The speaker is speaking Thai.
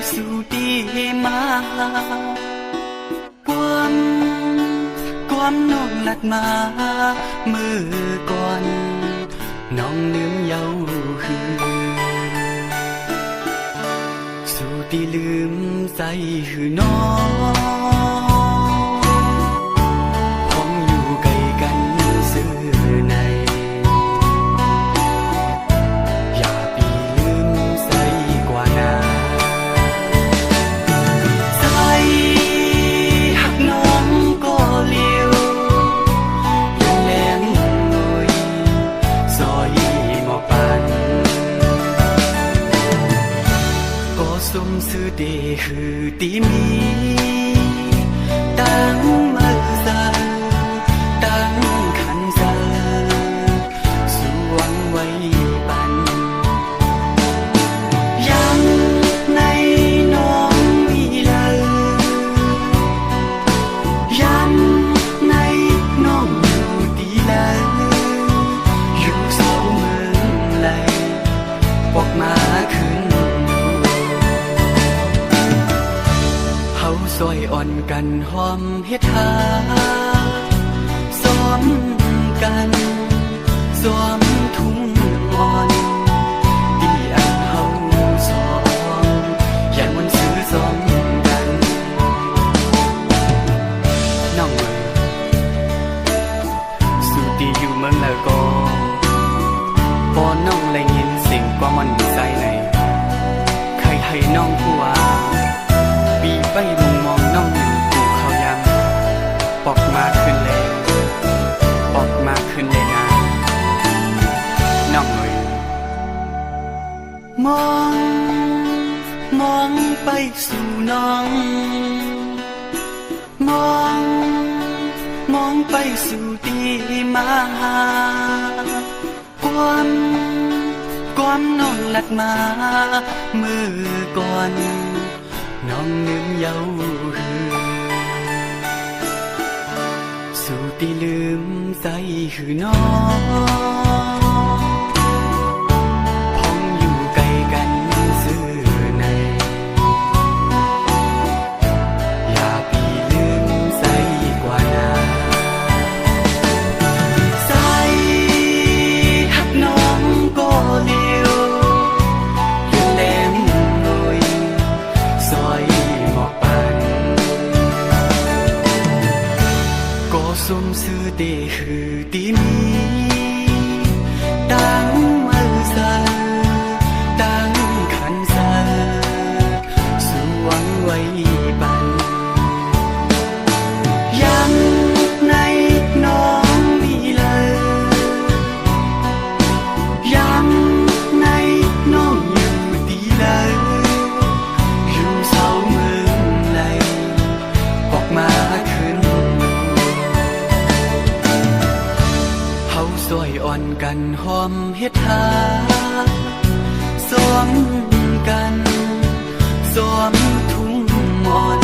สู่ดีมาความน้องลัดมามือก่อนน้องลืมเยาคือสู่ดีลืมใส่คือน้องผมอยู่ไกลกันซื่อในอย่าปีลืมใส่กว่านาใส่หักน้องก็เลี้ยวยังแรงงอยซอยหมอปันก็สมสื่อเดคือตีมีตั้งมือสาตั้งขันสาสวงไว้ปันยังในน้องมีเลยยังในน้องอยู่ดีเลยอยู่เศร้าเมืองไหลปอกมาขึ้นเฮาซอยอ่อนกันหอมเฮ็ดหาซ้อมกันซ้อมทุ่งอ่อนดีอันเฮาสองอย่ามันซื้อซ้อมกันน้องเอ๋ยสุดีอยู่เมืองแล้วก็พอน้องได้ยินเสียงความมันใจในใครให้น้องผู้ว่าปีไปมุงมองน้องอยู่กูเขายังปอกมาขึ้นเลยปอกมาขึ้นเลยนะน้องเอ๋ยมองไปสู่น้องมองไปสู่ดีมาความน้องลัดมามือก่อนน้องลืมเยาคือสู่ที่ลืมใจคือน้องพ้องอยู่ไกลกันซื่อในอย่าปีลืมใจกว่านาใส่หักน้องก็เลี้ยวยังแหลมงอยซอยหมอกปันก็สมสื่อเดคือดีมีตั้งมือสาตั้งขันสาสวงไว้ปันยังในน้องมีเลยยังในน้องอยู่ดีเลยอยู่เศร้าเมืองไหลออกมาขึ้นเฮาซอยอ่อนกันหอมเฮ็ดหาซ้อมกันซ้อมทุ่งอ่อน